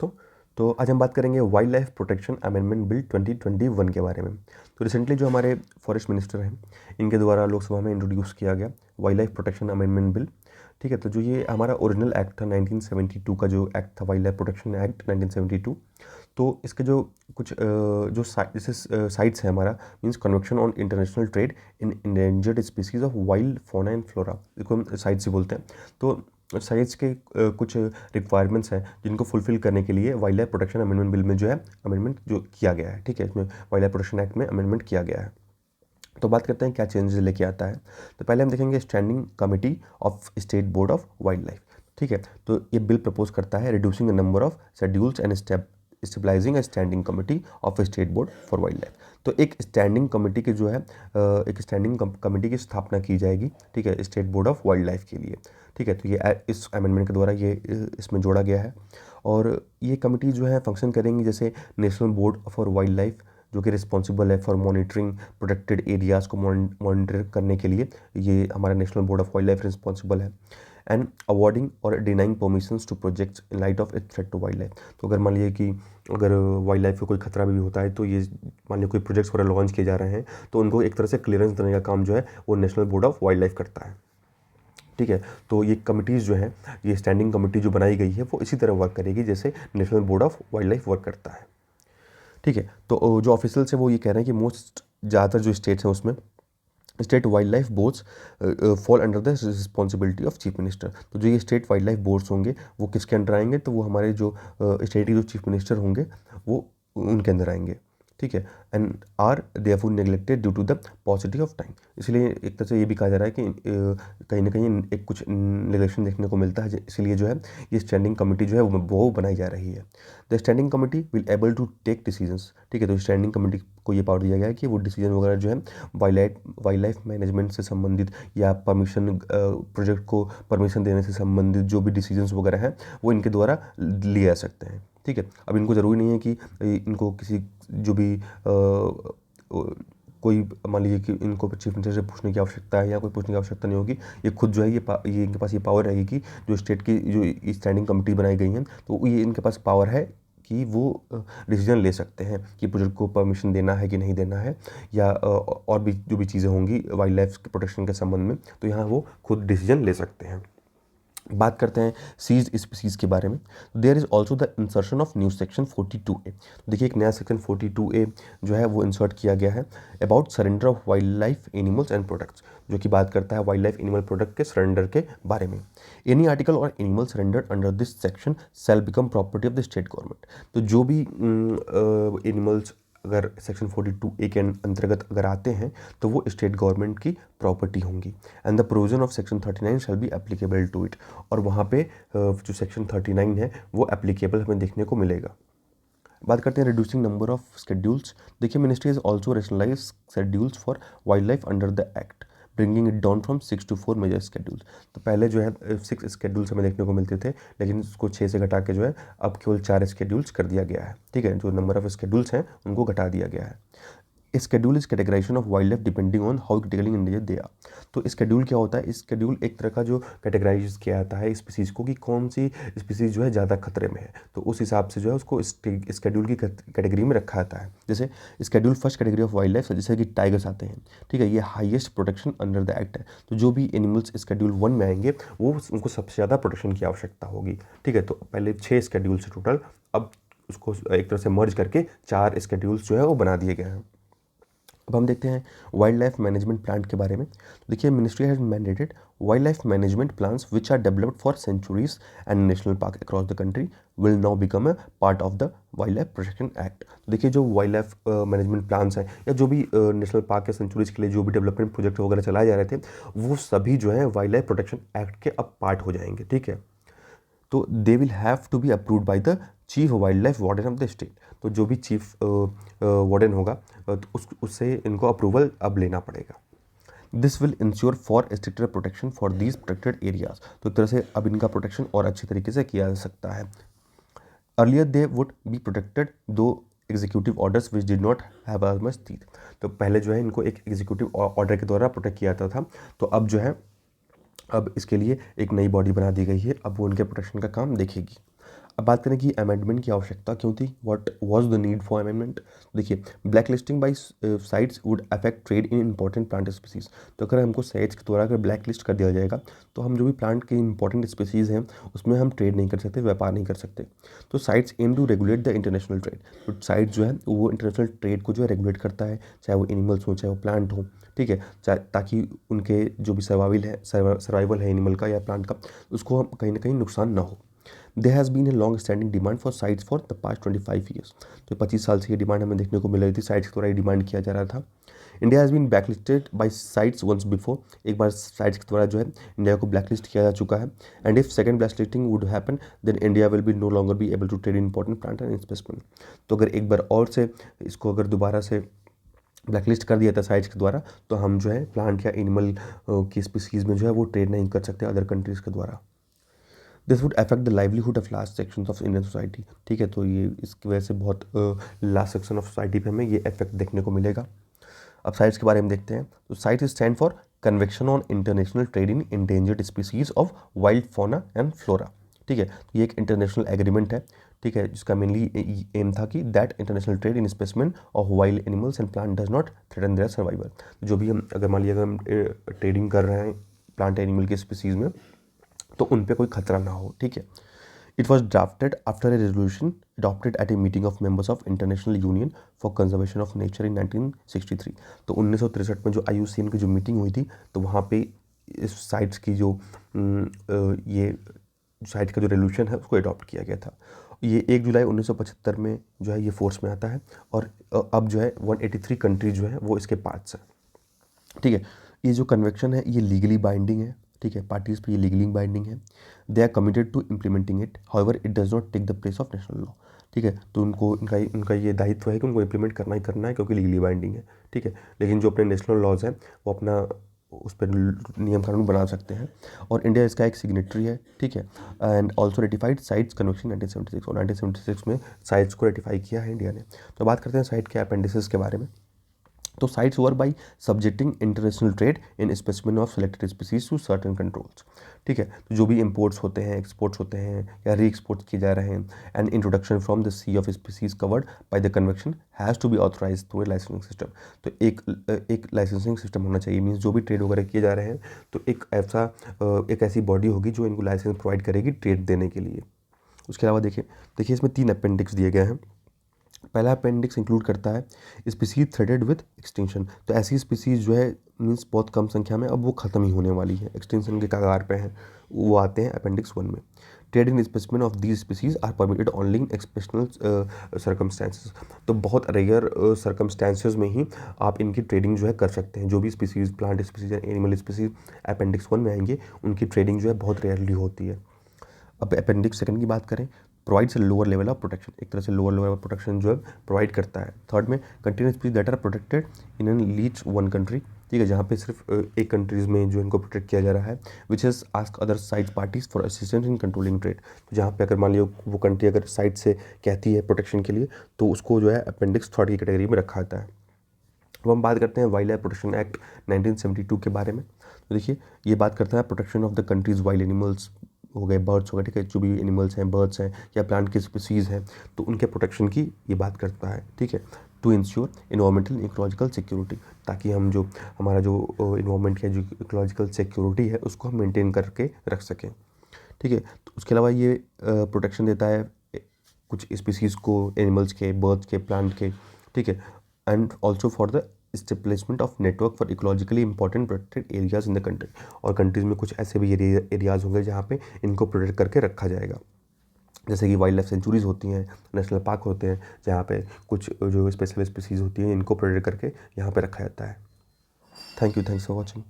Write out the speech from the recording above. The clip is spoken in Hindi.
दोस्तों। तो आज हम बात करेंगे wild life protection amendment bill 2021 के बारे में। तो रिसेंटली जो हमारे फॉरेस्ट मिनिस्टर हैं, इनके द्वारा लोकसभा में इंट्रोड्यूस किया गया wild life protection amendment bill. ठीक है, तो जो ये हमारा ओरिजिनल एक्ट था 1972 का, जो एक्ट था वाइल्ड लाइफ प्रोटेक्शन एक्ट 1972, तो इसके जो कुछ जो जैसे साइट्स हैं हमारा, means convention on international trade in endangered species of wild fauna and flora, इसको हम साइट्स ही बोलते हैं। तो साइट्स के कुछ रिक्वायरमेंट्स हैं जिनको फुलफिल करने के लिए wild life protection amendment bill में जो है अमेंडमेंट जो किया गया है। ठीक है, इसमें वाइल्ड लाइफ प्रोटेक्शन एक्ट में अमेंडमेंट किया गया है। तो बात करते हैं क्या चेंजेस लेके आता है। तो पहले हम देखेंगे standing committee of state board of wildlife. ठीक है, तो ये बिल प्रपोज करता है reducing the number of schedules and stabilising a standing committee of state board for wildlife. तो एक स्टैंडिंग कमेटी की जो है एक स्टैंडिंग कमेटी की स्थापना की जाएगी। ठीक है, state board of wild life के लिए। ठीक है, तो ये इस अमेंडमेंट के द्वारा ये इसमें जोड़ा गया है। और ये कमेटी जो है फंक्शन करेंगी जैसे national board for wildlife, जो कि रिस्पॉन्सिबल है फॉर मॉनिटरिंग प्रोटेक्टेड एरियाज़ को मॉनिटर करने के लिए। ये हमारा national board of wildlife responsible है। एंड अवॉर्डिंग और denying permissions to projects in light of it threat to wildlife. तो अगर मान लीजिए कि अगर वाइल्ड लाइफ को कोई खतरा भी होता है, तो ये मान लीजिए कोई प्रोजेक्ट्स वगैरह लॉन्च किए जा रहे हैं, तो उनको एक तरह से क्लियरेंस देने का काम जो है वो national board of wild life करता है। ठीक है, तो ये कमिटीज़ जो हैं, ये स्टैंडिंग कमेटी जो बनाई गई है वो इसी तरह वर्क करेगी जैसे national board of wild life work करता है। ठीक है, तो जो ऑफिशियल्स है वो ये कह रहे हैं कि मोस्ट ज़्यादातर जो स्टेट्स हैं उसमें state wild life boards fall under the responsibility of chief minister. तो जो ये स्टेट वाइल्ड लाइफ बोर्ड्स होंगे वो किसके अंडर आएंगे, तो वो हमारे जो स्टेट के जो चीफ मिनिस्टर होंगे वो उनके अंदर आएंगे। ठीक है, and are therefore neglected due to the paucity of time. इसलिए एक तरह से ये भी कहा जा रहा है कि कहीं ना कहीं एक कुछ नेग्लेक्शन देखने को मिलता है, इसलिए जो है ये स्टैंडिंग कमेटी जो है वो बनाई जा रही है। The standing committee will able to take decisions. ठीक है, तो स्टैंडिंग कमेटी को ये पावर दिया गया है कि वो डिसीजन वगैरह जो है वाइल्ड लाइफ मैनेजमेंट से संबंधित या परमिशन प्रोजेक्ट को परमिशन देने से संबंधित जो भी डिसीजंस वगैरह हैं वो इनके द्वारा लिए जा सकते हैं। ठीक है, अब इनको ज़रूरी नहीं है कि इनको किसी जो भी कोई मान लीजिए कि इनको चीफ मिनिस्टर से पूछने की आवश्यकता है या कोई पूछने की आवश्यकता नहीं होगी। ये खुद जो है ये इनके पास ये पावर रहेगी कि जो स्टेट की जो स्टैंडिंग कमेटी बनाई गई हैं, तो ये इनके पास पावर है कि वो डिसीजन ले सकते हैं कि प्रोजेक्ट को परमिशन देना है कि नहीं देना है, या और भी जो भी चीज़ें होंगी वाइल्ड लाइफ प्रोटेक्शन के संबंध में, तो यहाँ वो खुद डिसीजन ले सकते हैं। बात करते हैं सीज्ड स्पीसीज़ के बारे में। There is also the insertion of new section 42A। देखिए एक नया सेक्शन 42A जो है वो इंसर्ट किया गया है about surrender of wildlife animals and products, जो कि बात करता है वाइल्ड लाइफ एनिमल प्रोडक्ट के सरेंडर के बारे में। Any article or animal surrender under this section shall become property of the state government. तो जो भी एनिमल्स अगर सेक्शन 42A के अंतर्गत अगर आते हैं तो वो स्टेट गवर्नमेंट की प्रॉपर्टी होंगी। And the provision of section 39 shall be applicable to it. और वहाँ पे जो सेक्शन 39 है वो एप्लीकेबल हमें देखने को मिलेगा। बात करते हैं रिड्यूसिंग नंबर ऑफ शेड्यूल्स। देखिए ministry is also rationalise schedules for wildlife under the act, bringing it down from 6 to 4 major schedules. तो पहले जो है 6 शेड्यूल्स हमें देखने को मिलते थे, लेकिन उसको 6 से घटा के जो है अब केवल 4 शेड्यूल्स कर दिया गया है। ठीक है, जो नंबर ऑफ शेड्यूल्स हैं उनको घटा दिया गया है। Schedule is categorisation of wildlife depending on how critically endangered they are. तो स्केड्यूल क्या होता है, स्केड्यूल एक तरह का जो कैटेगराइज किया जाता है स्पीसीज़ को कि कौन सी स्पीसीज़ जो है ज़्यादा खतरे में है, तो उस हिसाब से जो है उसको स्केड्यूल की कैटेगरी में रखा जाता है। जैसे schedule first category of wild life, जैसे कि टाइगर्स आते हैं। ठीक है, ये highest protection under the act है। तो जो भी एनिमल्स स्केड्यूल 1 में आएंगे वो उनको सबसे ज़्यादा प्रोटेक्शन की आवश्यकता होगी। ठीक है, तो पहले 6 स्केड्यूल से टोटल, अब उसको एक तरह से मर्ज करके 4 स्केड्यूल्स जो है वो बना दिए गए हैं। अब हम देखते हैं वाइल्ड लाइफ मैनेजमेंट प्लान के बारे में। देखिए ministry has mandated wildlife management plans which are developed for sanctuaries and national park across the country will now become a part of the wildlife protection act. देखिए जो वाइल्ड लाइफ मैनेजमेंट प्लान्स हैं या जो भी नेशनल पार्क या सेंचुरीज के लिए जो भी डेवलपमेंट प्रोजेक्ट वगैरह चलाए जा रहे थे, वो सभी जो है वाइल्ड लाइफ प्रोटेक्शन एक्ट के अब पार्ट हो जाएंगे। ठीक है, तो they will have to be approved by the chief wildlife warden of the state. तो जो भी चीफ वार्डन होगा तो उससे इनको अप्रूवल अब लेना पड़ेगा। This will ensure for stricter protection for these protected areas. तो एक तरह से अब इनका प्रोटेक्शन और अच्छी तरीके से किया जा सकता है। Earlier they would be protected दो executive orders which did not have as much teeth. तो पहले जो है इनको एक एग्जीक्यूटिव ऑर्डर के द्वारा प्रोटेक्ट किया जाता था, तो अब जो है अब इसके लिए एक नई बॉडी बना दी गई है, अब वो उनके प्रोटेक्शन का काम देखेगी। अब बात करें कि अमेंडमेंट की आवश्यकता क्यों थी, what was the need for amendment. देखिए, black listing by CITES would affect trade in important plant species. तो अगर हमको साइट्स के द्वारा अगर ब्लैक लिस्ट कर दिया जाएगा तो हम जो भी प्लांट के इंपॉर्टेंट स्पीसीज हैं उसमें हम ट्रेड नहीं कर सकते, व्यापार नहीं कर सकते। तो CITES aim to regulate the international trade. तो साइट जो है वो इंटरनेशनल ट्रेड को जो है रेगुलेट करता है, चाहे वो एनिमल्स हो चाहे वो प्लांट हो, ठीक है, चाहे ताकि उनके जो भी सर्वाइवल है एनिमल का या प्लांट का, उसको हम कहीं ना कहीं नुकसान ना हो। There has been a long standing demand for CITES for the past 25 years. तो 25 साल से ये डिमांड हमें देखने को मिल रही थी, साइट्स के द्वारा ये डिमांड किया जा रहा था। India has been blacklisted by CITES once before. एक बार साइट्स के द्वारा जो है इंडिया को ब्लैकलिस्ट किया जा चुका है। And if second blacklisting would happen then India will be no longer be able to trade important plant and specimen. तो अगर एक बार और से इसको अगर दोबारा से ब्लैकलिस्ट कर दिया था साइट्स के द्वारा तो हम जो है प्लांट या एनिमल की स्पीसीज़ में जो है वो ट्रेड नहीं कर सकते अदर कंट्रीज़ के द्वारा। This would affect the livelihood of large sections of Indian society. ठीक है, तो ये इसकी वजह से बहुत लार्ज सेक्शन ऑफ सोसाइटी पे हमें ये इफेक्ट देखने को मिलेगा। अब साइट्स के बारे में देखते हैं। तो sites stand for convention on international trade in endangered species of wild fauna and flora. ठीक है, तो ये एक इंटरनेशनल एग्रीमेंट है, ठीक है, जिसका मेनली एम था कि that international trade in specimen of wild animals and plant does not threaten their survival. जो भी हम अगर मान लीजिए अगर हम ट्रेडिंग कर रहे हैं प्लांट एनिमल के स्पीसीज में तो उन पे कोई खतरा ना हो। ठीक है, it was drafted after a resolution adopted at a meeting of members of International Union for Conservation of Nature in 1963। तो 1963 में जो IUCN की जो मीटिंग हुई थी तो वहाँ पे इस साइट्स की जो ये साइट्स का जो रेजोल्यूशन है उसको अडॉप्ट किया गया था। ये 1 जुलाई 1975 में जो है ये फोर्स में आता है और अब जो है 183 कंट्रीज जो है वो इसके पार्ट्स हैं। ठीक है, ये जो कन्वेंशन है ये लीगली बाइंडिंग है। ठीक है, पार्टीज़ पे ये लीगली बाइंडिंग है। They are committed to implementing it, however it does not take the place of national law. ठीक है, तो उनका ये दायित्व है कि उनको इम्प्लीमेंट करना ही करना है क्योंकि लीगली बाइंडिंग है। ठीक है, लेकिन जो अपने नेशनल लॉज हैं वो अपना उस पर नियम कानून बना सकते हैं और इंडिया इसका एक सिग्नेटरी है। ठीक है, and also ratified sites convention 1976 और 1976 में साइट्स को रेटिफाई किया है इंडिया ने। तो बात करते हैं साइट के अपेंडिसेस के बारे में। तो CITES were by subjecting international trade in specimen of selected species to certain controls. ठीक है, तो जो भी इंपोर्ट्स होते हैं, एक्सपोर्ट्स होते हैं या री एक्सपोर्ट्स किए जा रहे हैं, and introduction from the sea of species covered by the convention has to be authorise through a licensing system. तो एक लाइसेंसिंग सिस्टम होना चाहिए, मीन्स जो भी ट्रेड वगैरह किए जा रहे हैं तो एक ऐसी बॉडी होगी जो इनको लाइसेंस प्रोवाइड करेगी ट्रेड देने के लिए। उसके अलावा देखिए इसमें 3 अपेंडिक्स दिए गए हैं। पहला अपेंडिक्स इंक्लूड करता है स्पीसीज थ्रेटेड विद एक्सटिंक्शन। तो ऐसी स्पीसीज जो है मीन्स बहुत कम संख्या में अब वो ख़त्म ही होने वाली है, एक्सटिंक्शन के कगार पे हैं, वो आते हैं अपेंडिक्स 1 में। Trade in specimen of these species are permitted only in exceptional circumstances. तो बहुत रेयर सर्कमस्टेंसेस में ही आप इनकी ट्रेडिंग जो है कर सकते हैं। जो भी species plant species animal species appendix 1 में आएंगे उनकी ट्रेडिंग जो है बहुत रेयरली होती है। अब अपेंडिक्स 2 की बात करें, provides lower level of protection, एक तरह से लोअर लेवल ऑफ प्रोटेक्शन जो है प्रोवाइड करता है। थर्ड में continuous species that are protected in an leach 1 country. ठीक है, जहाँ पे सिर्फ एक कंट्रीज़ में जो इनको प्रोटेक्ट किया जा रहा है, which is ask other side parties for assistance in controlling trade. तो जहाँ पे अगर मान लियो वो कंट्री अगर साइड से कहती है प्रोटेक्शन के लिए तो उसको जो है अपेंडिक्स 3 की कैटेगरी में रखा जाता है। अब हम बात करते हैं वाइल्ड लाइफ प्रोटेक्शन एक्ट 1972 के बारे में। तो देखिए ये बात करता है protection of the countries wild animals हो गए, बर्ड्स हो गए, ठीक है, जो भी एनिमल्स हैं, बर्ड्स हैं या प्लांट की स्पीसीज़ हैं, तो उनके प्रोटेक्शन की ये बात करता है। ठीक है, to ensure environmental ecological security, ताकि हम जो हमारा जो इन्वायरमेंट की जो इकोलॉजिकल सिक्योरिटी है उसको हम मेंटेन करके रख सकें। ठीक है, तो उसके अलावा ये प्रोटेक्शन देता है कुछ स्पीसीज़ को, एनिमल्स के, बर्ड्स के, प्लांट के। ठीक है, and also for the establishment of network for ecologically important protected areas in the country. और कंट्रीज़ में कुछ ऐसे भी एरियाज़ होंगे जहाँ पे इनको प्रोटेक्ट करके रखा जाएगा, जैसे कि वाइल्ड लाइफ सेंचुरीज़ होती हैं, नेशनल पार्क होते हैं, जहाँ पे कुछ जो स्पेशल स्पीसीज़ होती हैं इनको प्रोटेक्ट करके यहाँ पे रखा जाता है। Thanks for watching.